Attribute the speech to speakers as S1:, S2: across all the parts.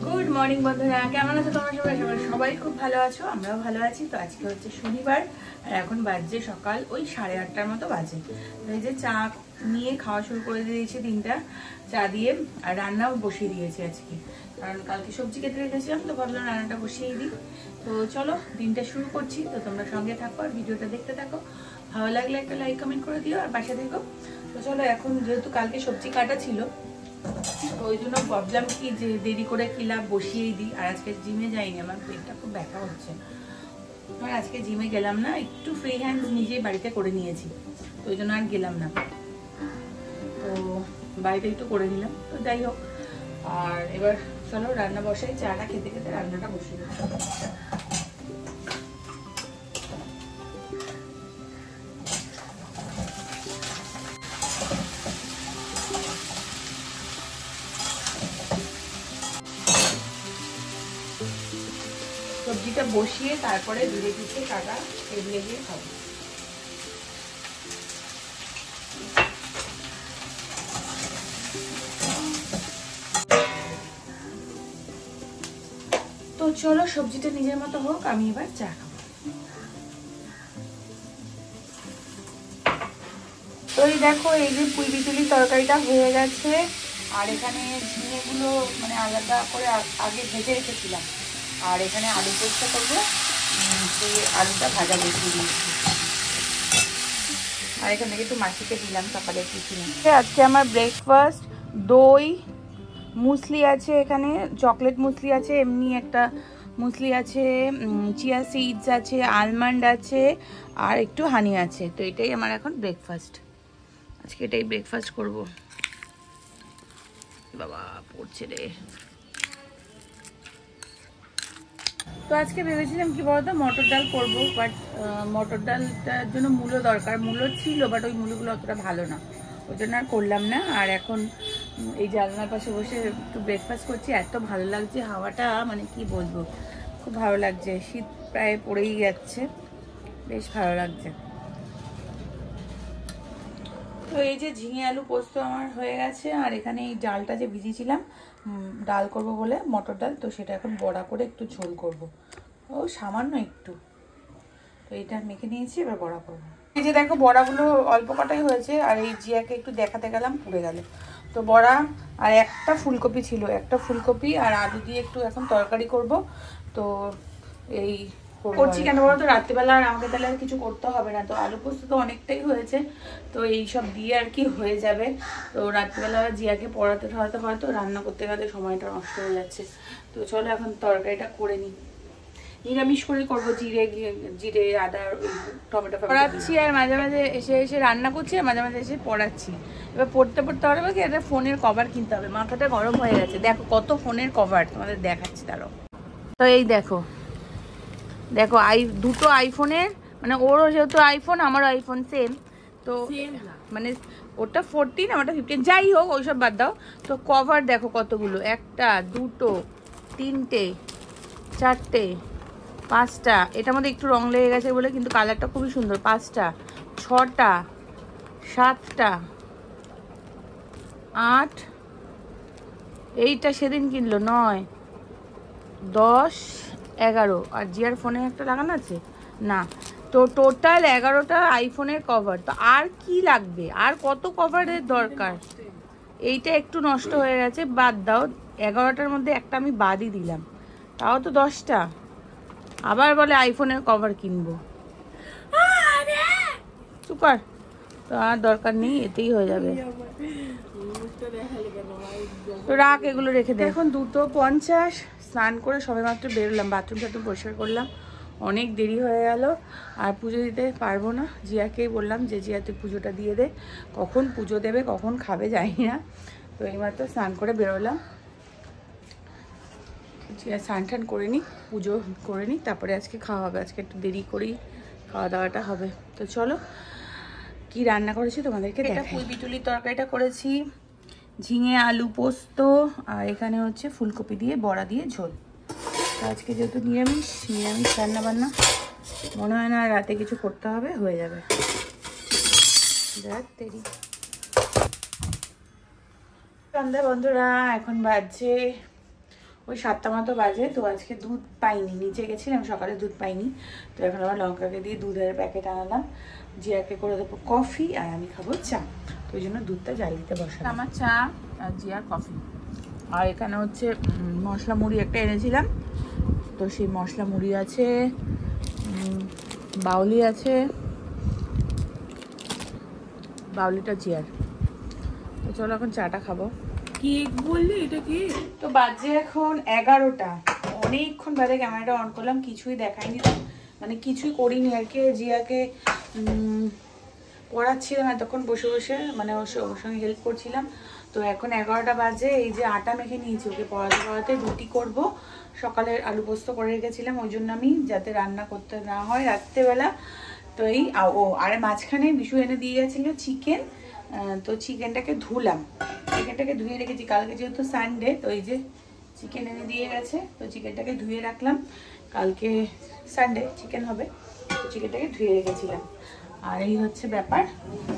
S1: Good morning বন্ধুরা, কেমন আছো তোমরা সবাই? সবাই খুব ভালো আছো, আমরাও ভালো আছি। তো আজকে হচ্ছে শনিবার আর এখন বাজছে সকাল ওই 8:30টার মতো বাজে। তো এই যে চা নিয়ে খাওয়া শুরু করে দিয়েছি, 3টা চা দিয়ে, আর রান্নাও বসিয়ে দিয়েছি আজকে, কারণ কালকে সবজি কেটে রেখেছিলাম, তো ভাবলাম রান্নাটা বসিয়ে দিই। তো চলো দিনটা শুরু করছি। তো তোমরা সঙ্গে থাকো আর ভিডিওটা দেখতে থাকো, ভালো লাগলে একটা লাইক কমেন্ট করে দিও আর পাশে থেকো। তো চলো, এখন যেহেতু কালকে সবজি কাটা ছিল ওই জন্য ভাবলাম কি যে দেরি করে কিলা বসিয়েই দিই। আর আজকে জিমে যাইনি, আমার পেটটা খুব ব্যথা হচ্ছে, আর আজকে জিমে গেলাম না, একটু ফ্রি হ্যান্ড নিজেই বাড়িতে করে নিয়েছি, তো ওই জন্য আর গেলাম না। তো বাড়িতে একটু করে নিলাম, তো যাই হোক। আর এবার চলো রান্না বসাই, চাটা খেতে খেতে রান্নাটা বসিয়ে দিই। সবজিটা বসিয়ে তারপরে ধীরে ধীরে কাটা টেবিলে দিয়ে খাবো। তো চলো সবজিটা নিজের মতো হোক, আমি এবার চা খাবো। তো এই দেখো, এই যে পুঁই বিচুলির তরকারিটা হয়ে গেছে, আর এখানে ঝিঙেগুলো মানে আলাদা করে আগে ভেজে রেখেছিলাম, আর এখানে আলু পোস্ত করবো, সেই আলুটা ভাজা বসিয়ে দিয়েছি। আর এখান থেকে একটু মাছিকে দিলাম সকালে টিফিনে। আজকে আমার ব্রেকফাস্ট দই মুসলি আছে, এখানে চকলেট মুসলি আছে, এমনি একটা মুসলি আছে, চিয়া সিডস আছে, আলমন্ড আছে, আর একটু হানি আছে। তো এটাই আমার এখন ব্রেকফাস্ট, আজকে এটাই ব্রেকফাস্ট করব। বাবা পড়ছে রে। তো আজকে ভেবেছিলাম কি বলতো, মটর ডাল করবো, বাট মটর ডালটার জন্য মূলো দরকার, মূলো ছিল বাট ওই মূলোগুলো অতটা ভালো না, ওই জন্য আর করলাম না। আর এখন এই জানলার পাশে বসে একটু ব্রেকফাস্ট করছি, এত ভালো লাগছে হাওয়াটা, মানে কি বলবো, খুব ভালো লাগছে। শীত প্রায় পড়েই যাচ্ছে, বেশ ভালো লাগছে। তো এই যে ঝিঙে আলু পোস্ত আমার হয়ে গেছে, আর এখানে এই ডালটা যে ভিজিয়েছিলাম ডাল করব বলে, মটর ডাল, তো সেটা এখন বড়া করে একটু ঝোল করব, ও সামান্য একটু। তো এটা মেখে নিয়েছি, এবার বড়া করবো। এই যে দেখো বড়াগুলো অল্প কটাই হয়েছে, আর এই জিয়াকে একটু দেখাতে গেলাম পুড়ে গেল। তো বড়া আর একটা ফুলকপি ছিল, একটা ফুলকপি আর আলু দিয়ে একটু এখন তরকারি করব। তো এই করছি কেন বলো তো, রাত্রিবেলা আর আমাকে তাহলে আর কিছু করতে হবে না, তো আলু পোস্ত তো অনেকটাই হয়েছে, তো এই সব দিয়ে আর কি হয়ে যাবে। তো রাত্রিবেলা জিয়াকে পড়াতে ঠড়াতে হয়তো রান্না করতে গেলে সময়টা নষ্ট হয়ে যাচ্ছে। তো চলো এখন তরকারিটা করে নিই, নিরামিষ করে করবো, জিরে আদা টমেটো পড়াচ্ছি, আর মাঝে মাঝে এসে এসে রান্না করছি, আর মাঝে মাঝে এসে পড়াচ্ছি। এবার পড়তে পড়তে হবে কি, একটা ফোনের কভার কিনতে হবে, মাথাটা গরম হয়ে গেছে। দেখো কত ফোনের কভার তোমাদের দেখাচ্ছি দাঁড়াও। তো এই দেখো দেখো দুটো আইফোনের, মানে ওরও যেহেতু আইফোন আমারও আইফোন সেম, তো মানে ওটা 14 আমারটা 15, যাই হোক ওইসব বাদ দাও। তো কভার দেখো কতগুলো, একটা দুটো তিনটে চারটে পাঁচটা, এটার মধ্যে একটু রং লেগে গেছে বলে, কিন্তু কালারটা খুবই সুন্দর। 5টা 6টা 7টা 8, এইটা সেদিন কিনলো 9 10 11, আর জিয়ার ফোনে একটা লাগানো আছে না, তো টোটাল 11টা আইফোনের কভার। তো আর কি লাগবে, আর কত কভারের দরকার? এইটা একটু নষ্ট হয়ে গেছে, বাদ দাও, 11টার মধ্যে একটা আমি বাদই দিলাম, তাও তো 10টা। আবার বলে আইফোনের কভার কিনবো, সুপার। তো আর দরকার নেই, এতেই হয়ে যাবে। তো রাখ, এগুলো রেখে দে। এখন 2:50, স্নান করে সবে মাত্র বেরোলাম, বাথরুম টাথরুম পরিষ্কার করলাম, অনেক দেরি হয়ে গেল। আর পুজো দিতে পারবো না, জিয়াকেই বললাম যে জিয়া তুই পুজোটা দিয়ে দে, কখন পুজো দেবে কখন খাবে জানি না। তো এইমাত্র স্নান করে বেরোলাম, স্নান টান করে নিই, পুজো করে নিই, তারপরে আজকে খাওয়া হবে। আজকে একটু দেরি করেই খাওয়া দাওয়াটা হবে। তো চলো কি রান্না করেছি তোমাদেরকে দেখাই। পুঁই বিচুলির তরকারিটা করেছি, ঝিঙে আলু পোস্ত, আর এখানে হচ্ছে ফুলকপি দিয়ে বড়া দিয়ে ঝোল। তো আজকে যেহেতু নিরামিষ রান্না বান্না, মনে হয় না রাতে কিছু করতে হবে, হয়ে যাবে। দেখ দেরি সন্ধ্যা বন্ধুরা, এখন বাজছে ওই 7টা মতো বাজে। তো আজকে দুধ পাইনি, নিচে গেছিলাম সকালে, দুধ পাইনি। তো এখন আবার লঙ্কাকে দিয়ে দুধের প্যাকেট আনালাম, জিয়াকে করে দেবো কফি আর আমি খাবো চা। তো ওই জন্য দুধটা জাল দিতে বসালাম। আমার চা আর জিয়ার কফি। আর এখানে হচ্ছে মশলা মুড়ি একটা এনেছিলাম, তো সেই মশলা মুড়ি আছে, বাউলি আছে, বাউলিটা জিয়ার। তো চলো এখন চাটা খাবো। কেক বললি এটা কি? তো বাজে এখন 11টা, অনেকক্ষণ বাদে ক্যামেরাটা অন করলাম, কিছুই দেখাইনি, মানে কিছুই করিনি আর কি। জিয়াকে পড়াচ্ছিলাম এতক্ষণ বসে বসে, মানে ওর সঙ্গে হেল্প করছিলাম। তো এখন 11টা বাজে, এই যে আটা মেখে নিয়েছি ওকে পড়াতে পড়াতে। রুটি করব, সকালের আলু পোস্ত করে রেখেছিলাম, ওই জন্য আমি যাতে রান্না করতে না হয় রাত্রেবেলা। তো এই আরে মাঝখানে বিশু এনে দিয়ে গেছিলো চিকেন, তো চিকেনটাকে ধুলাম, চিকেনটাকে ধুয়ে রেখেছি কালকে যেহেতু সানডে। তো এই যে চিকেন এনে দিয়ে গেছে, তো চিকেনটাকে ধুয়ে রাখলাম, কালকে সানডে চিকেন হবে, তো চিকেনটাকে ধুয়ে রেখেছিলাম। আর এই হচ্ছে ব্যাপার।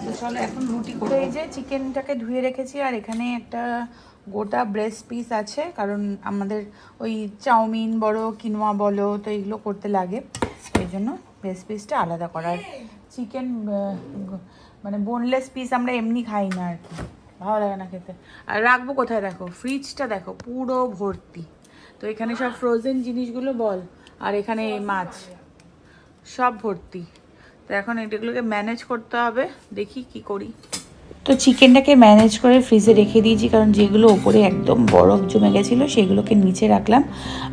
S1: তো চলো এখন রুটি করব। এই যে চিকেনটাকে ধুয়ে রেখেছি, আর এখানে একটা গোটা ব্রেস্ট পিস আছে, কারণ আমাদের ওই চাউমিন বলো কিনোয়া বলো তো এগুলো করতে লাগে, এই জন্য ব্রেস্ট পিসটা আলাদা করার। চিকেন মানে বোনলেস পিস আমরা এমনি খাই না আর কি, ভালো লাগে না খেতে। আর রাখবো কোথায় দেখো, ফ্রিজটা দেখো পুরো ভর্তি। তো এখানে সব ফ্রোজেন জিনিসগুলো বল, আর এখানে মাছ সব ভর্তি। তো এখন এগুলোকে ম্যানেজ করতে হবে, দেখি কি করি। তো চিকেনটাকে ম্যানেজ করে ফ্রিজে রেখে দিয়েছি, কারণ যেগুলো ওপরে একদম বরফ জমে গেছিলো সেগুলোকে নিচে রাখলাম,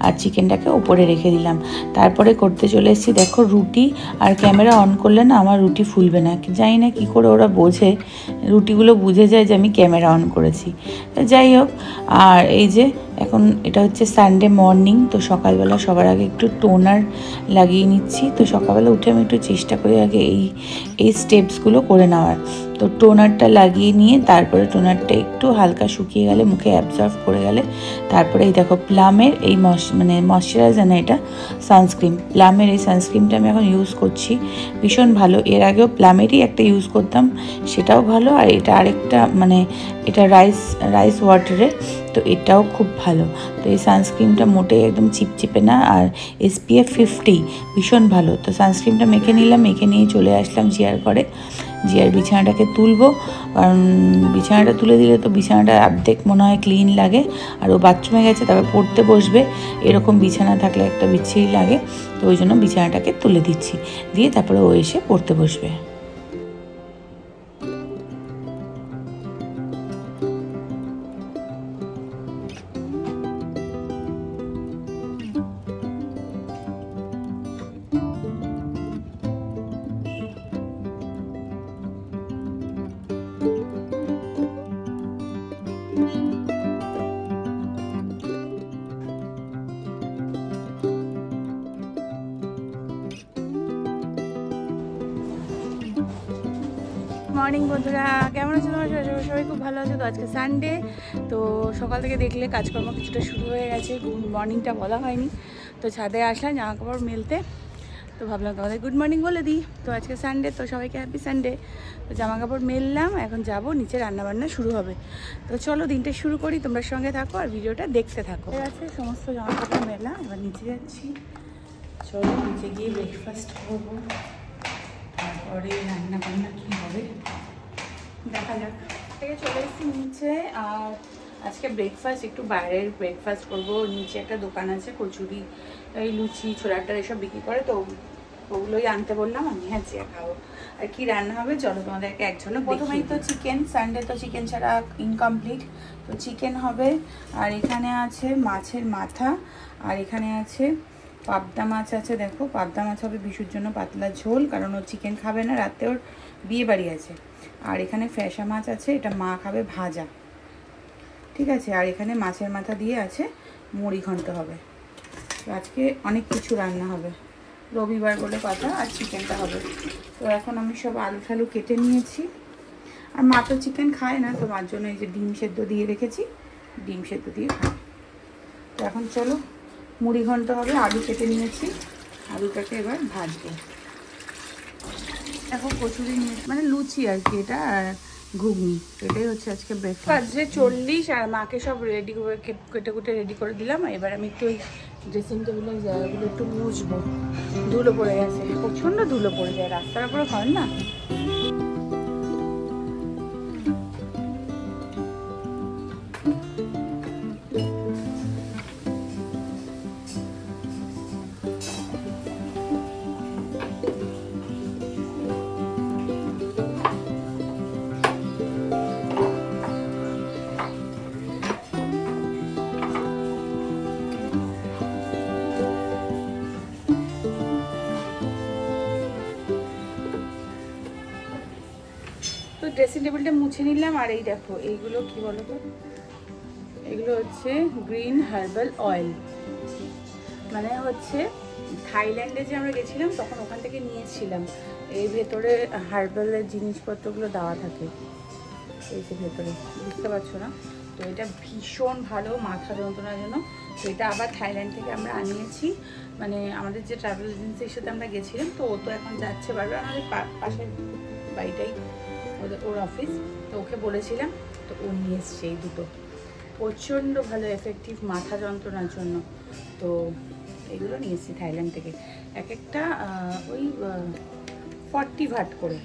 S1: আর চিকেনটাকে ওপরে রেখে দিলাম। তারপরে করতে চলে এসেছি দেখো রুটি। আর ক্যামেরা অন করলে না আমার রুটি ফুলবে না, জানি না কী করে ওরা বোঝে, রুটিগুলো বুঝে যায় যে আমি ক্যামেরা অন করেছি। যাই হোক, আর এই যে এখন এটা হচ্ছে সানডে মর্নিং, তো সকালবেলা সবার আগে একটু টোনার লাগিয়ে নিচ্ছি। তো সকালবেলা উঠে আমি একটু চেষ্টা করি আগে এই স্টেপসগুলো করে নেওয়ার। তো টোনারটা লাগিয়ে নিয়ে তারপরে টোনারটা একটু হালকা শুকিয়ে গেলে, মুখে অ্যাবজর্ব করে গেলে, তারপরে এই দেখো প্লামের এই মানে ময়শ্চারাইজার না, এটা সানস্ক্রিন, প্লামের এই সানস্ক্রিনটা আমি এখন ইউজ করছি, ভীষণ ভালো। এর আগেও প্লামেরই একটা ইউজ করতাম, সেটাও ভালো। আর এটা আরেকটা মানে এটা রাইস ওয়াটারের, তো এটাও খুব ভালো। তো এই সানস্ক্রিনটা মোটে একদম চিপচিপে না, আর SPF 50 ভীষণ ভালো। তো সানস্ক্রিনটা মেখে নিলাম, মেখে নিয়ে চলে আসলাম জিয়ার ঘরে। জিয়ার বিছানাটাকে তুলবো, কারণ বিছানাটা তুলে দিলে তো বিছানাটা অর্ধেক মনে হয় ক্লিন লাগে। আর ও বাথরুমে গেছে, তারপর পড়তে বসবে, এরকম বিছানা থাকলে একটা বিচ্ছিরি লাগে। তো ওই জন্য বিছানাটাকে তুলে দিচ্ছি, দিয়ে তারপরে ও এসে পড়তে বসবে। মর্নিং বন্ধুরা, কেমন আছো তোমার? সবাই খুব ভালো আছে। তো আজকে সানডে, তো সকাল থেকে দেখলে কাজকর্ম কিছুটা শুরু হয়ে গেছে, গুড মর্নিংটা বলা হয়নি। তো ছাদে আসলাম জামা কাপড় মেলতে, তো ভাবলাম তোমাদের গুড মর্নিং বলে দিই। তো আজকে সানডে, তো সবাইকে হ্যাপি সানডে। তো জামা কাপড় মেললাম, এখন যাব নিচে, রান্নাবান্না শুরু হবে। তো চলো দিনটা শুরু করি, তোমরা সঙ্গে থাকো আর ভিডিওটা দেখতে থাকো। ঠিক আছে, সমস্ত জামা কাপড় মেলা, এবার নিচে যাচ্ছি। চলো নিচে গিয়ে ব্রেকফাস্ট করবো, তারপরে রান্না বান্না কী হবে দেখা যাক। থেকে চলে এসেছি নিচে, আর আজকে ব্রেকফাস্ট একটু বাইরের ব্রেকফাস্ট করবো। নিচে একটা দোকান আছে, কচুরি, এই লুচি ছোলাটা এসব বিক্রি করে, তো ওগুলোই আনতে বললাম আমি, হ্যাঁ জিয়া খাবো। আর কি রান্না হবে চলো তোমাদেরকে এক ঝলক। প্রথমেই তো চিকেন, সানডে তো চিকেন ছাড়া ইনকমপ্লিট। তো চিকেন হবে, আর এখানে আছে মাছের মাথা, আর এখানে আছে পাবদা মাছ আছে। দেখো পাবদা মাছ হবে বিশুর জন্য পাতলা ঝোল, কারণ ও চিকেন খাবে না, রাতে ওর বিয়ে বাড়ি আছে। আর এখানে ফ্যাসা মাছ আছে, এটা মা খাবে ভাজা, ঠিক আছে। আর এখানে মাছের মাথা দিয়ে আছে মুড়ি ঘন্ট হবে। তো আজকে অনেক কিছু রান্না হবে, রবিবার বলে কথা, আর চিকেনটা হবে। তো এখন আমি সব আলু ঠালু কেটে নিয়েছি, আর মা তো চিকেন খায় না, তো মার জন্য এই যে ডিম সেদ্ধ দিয়ে রেখেছি, ডিম সেদ্ধ দিয়ে খায়। তো এখন চলো মুড়ি ঘন্ট হবে, আলু কেটে নিয়েছি, আলুটাকে এবার ভাজবো। এখন কচুরি নিয়ে মানে লুচি আর কি, এটা ঘুগনি, এটাই হচ্ছে আজকে ব্রেকফাস্ট। 40 আর মাকে সব রেডি করে কেটে কুটে রেডি করে দিলাম। এবার আমি একটু ওই ড্রেসিং টেবিলের জায়গাগুলো একটু মুছবো, ধুলো পড়ে গেছে, প্রচণ্ড ধুলো পড়ে যায়, রাস্তার উপরে হয় না। তো ড্রেসিং টেবিলটা মুছে নিলাম। আর এই দেখো এইগুলো কি বলো তো, এগুলো হচ্ছে গ্রিন হার্বাল অয়েল, মানে হচ্ছে থাইল্যান্ডে যে আমরা গেছিলাম তখন ওখান থেকে নিয়েছিলাম। এই ভেতরে হার্বালের জিনিসপত্রগুলো দেওয়া থাকে, এই যে ভেতরে, বুঝতে পারছো না? তো এটা ভীষণ ভালো মাথা যন্ত্রণার জন্য। তো এটা আবার থাইল্যান্ড থেকে আমরা আনিয়েছি, মানে আমাদের যে ট্রাভেল এজেন্সির সাথে আমরা গেছিলাম, তো ও তো এখন যাচ্ছে বারবার, আমাদের পাশের বাড়িটাই ওর অফিস, তো ওকে বলেছিলাম, তো ও নিয়ে এসছে এই দুটো, প্রচণ্ড ভালো এফেক্টিভ মাথা যন্ত্রণার জন্য। তো এগুলো নিয়ে এসেছি থাইল্যান্ড থেকে, এক একটা ওই 40 ভাট করে,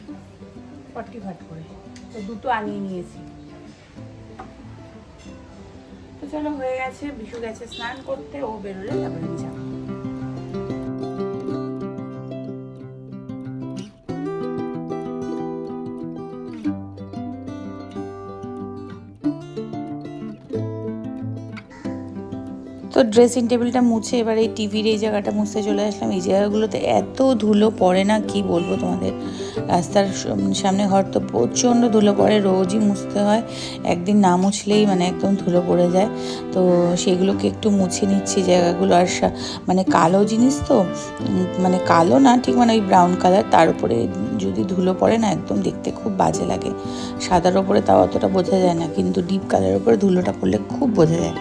S1: তো দুটো আনিয়ে নিয়েছি। তো চলো, হয়ে গেছে, বিশু গেছে স্নান করতে, ও বেরোলে তারপরে আমি যাবো। তো ড্রেসিং টেবিলটা মুছে এবার এই টিভির এই জায়গাটা মুছতে চলে আসলাম। এই জায়গাগুলোতে এত ধুলো পড়ে না, কি বলবো তোমাদের। রাস্তার সামনে ঘর তো প্রচণ্ড ধুলো পড়ে, রোজই মুছতে হয়, একদিন না মুছলেই মানে একদম ধুলো পড়ে যায়। তো সেগুলোকে একটু মুছে নিচ্ছি জায়গাগুলো। আর মানে কালো জিনিস তো, মানে কালো না ঠিক, মানে ওই ব্রাউন কালার, তার উপরে যদি ধুলো পড়ে না একদম দেখতে খুব বাজে লাগে। সাদার ওপরে তাও অতটা বোঝা যায় না, কিন্তু ডিপ কালারের ওপরে ধুলোটা পড়লে খুব বোঝা যায়।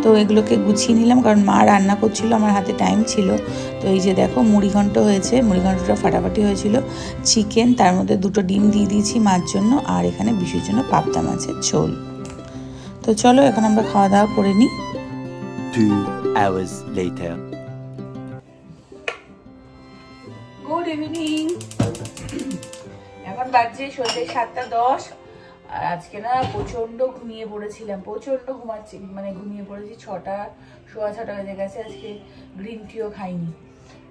S1: তো এগুলোকে গুছিয়ে নিলাম, কারণ মা রান্না করছিল, আমার হাতে টাইম ছিল। তো এই যে দেখো মুড়িঘণ্ট হয়েছে, মুড়িঘণ্টটা ফাটাফাটি হয়েছিল। চিকেন, তার মধ্যে 2টো ডিম দিয়ে দিয়েছি মার জন্য, আর এখানে বিশুর জন্য পাবদা মাছের ঝোল। তো চলো এখন আমরা খাওয়া দাওয়া করে নিই।
S2: 2 hours later.
S1: Good evening. এখন বাজছে সন্ধ্যে 7:10। আর আজকে না প্রচণ্ড ঘুমিয়ে পড়েছিলাম, প্রচণ্ড ঘুমাচ্ছি, মানে ঘুমিয়ে পড়েছি। 6:15 বেজে গেছে, আজকে গ্রিন টিও খাইনি।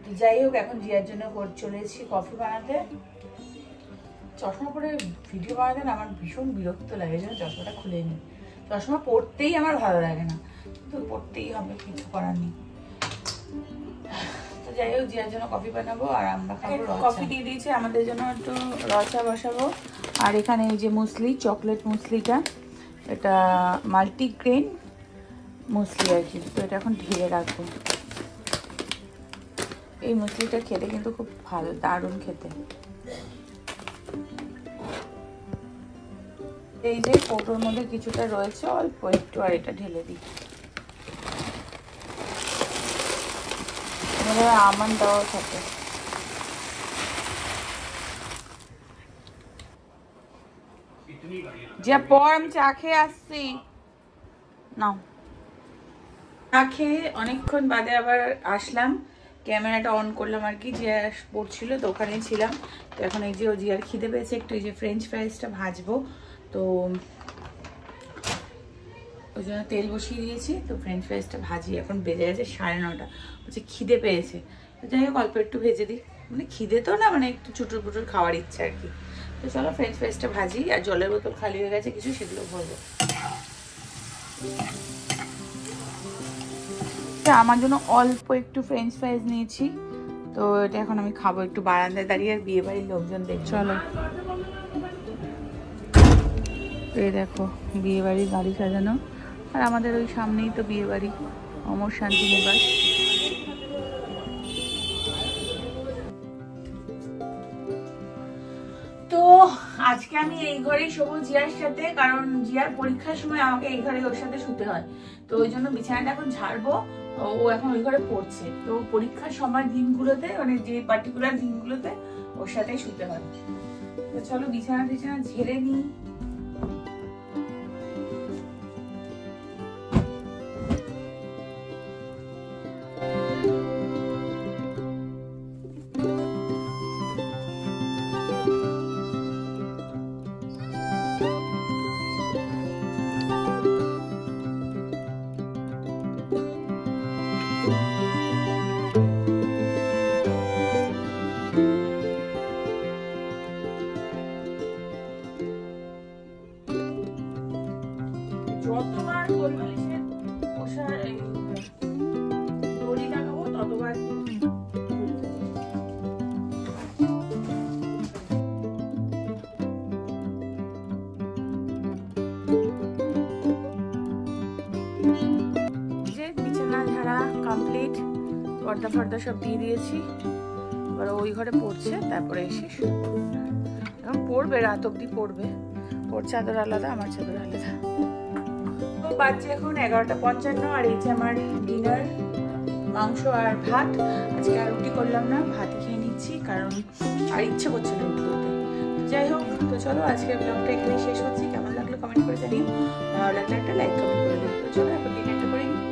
S1: তো যাই হোক, এখন জিয়ার জন্য চলে এসেছি কফি বানাতে। চশমা পরে ভিডিও বানাতে না আমার ভীষণ বিরক্ত লাগে, যেন চশমাটা খুলে নিই। চশমা পরতেই আমার ভালো লাগে না, তো পরতেই হবে, কিছু করার নেই। তো যাই হোক, জিয়ার জন্য কফি বানাবো আর আমরা খাবো। কফি দিয়ে দিয়েছি, আমাদের জন্য একটু রচা বসাবো। আর এখানে এই যে মুসলি, চকলেট মুসলিটা, এটা মাল্টিগ্রেন মুসলি আর কি। তো এটা এখন ঢেলে রাখবো। এই মুসলিটা খেতে কিন্তু খুব ভালো, দারুণ খেতে। এই যে কৌটোর মধ্যে কিছুটা রয়েছে, অল্প একটু, আর এটা ঢেলে দিই। আমন্ড দেওয়ার সাথে যে পর আমি চা খেয়ে আসছি না, চা খেয়ে অনেকক্ষণ বাদে আবার আসলাম, ক্যামেরাটা অন করলাম আর কি। জিয়া পড়ছিল তো ওখানেই ছিলাম। তো এখন এই যে ও জিয়ার খিদে পেয়েছে একটু, এই যে ফ্রেঞ্চ ফ্রাইসটা ভাজবো, তো ওই জন্য তেল বসিয়ে দিয়েছি। তো ফ্রেঞ্চ ফ্রাইসটা ভাজি, এখন বেজে গেছে 9:30, হচ্ছে খিদে পেয়েছে। তো যাই হোক অল্প একটু ভেজে দিই, মানে খিদে তো না, মানে একটু চুটুর পুটুর খাওয়ার ইচ্ছা আর কি। তো চলো ফ্রেঞ্চ ফ্রাইসটা ভাজি, আর জলের বোতল খালি হয়ে গেছে কিছু, সেগুলো ভরবো। আমার জন্য অল্প একটু ফ্রেঞ্চ ফ্রাইস নিয়েছি, তো এটা এখন আমি খাবো একটু বারান্দায় দাঁড়িয়ে, আর বিয়ে বাড়ির লোকজন দেখ। চলো, এই দেখো বিয়ে বাড়ির গাড়ি সাজানো, আর আমাদের ওই সামনেই তো বিয়ে বাড়ি, অমর শান্তি নিবাস। তো আজকে আমি এই ঘরেই শোবো জিয়ার সাথে, কারণ জিয়ার পরীক্ষার সময় আমাকে এই ঘরে ওর সাথে শুতে হয়। তো ওই জন্য বিছানাটা এখন ঝাড়বো, ও এখন ওই ঘরে পড়ছে। তো পরীক্ষার সময় দিনগুলোতে, মানে যে পার্টিকুলার দিনগুলোতে ওর সাথেই শুতে হয়। তো চলো বিছানা টিছানা ঝেড়ে নিই, যতবার কোল বালিশের মশার দড়ি লাগাবো ততবার বিছানা ঝাড়া কমপ্লিট, পর্দা ফর্দা সব দিয়ে দিয়েছি। এবার ওই ঘরে পড়ছে, তারপরে এসে শুয়ে পড়বে। এখন পড়বে, রাত অব্দি পড়বে। ওর চাদর আলাদা, আমার চাদর আলাদা। তো বাজছে এখন 11:55, আর এই যে আমার ডিনার, মাংস আর ভাত। আজকে আর রুটি করলাম না, ভাতই খেয়ে নিচ্ছি, কারণ আর ইচ্ছে করছে না রুটি করতে। যাই হোক, তো চলো আজকের ব্লগটা এখানে শেষ হচ্ছে। কেমন লাগলো কমেন্ট করে জানিও, ভালো লাগলে একটা লাইক কমেন্ট করে দিও। তো চলো এখন ডিনারটা করে নিই।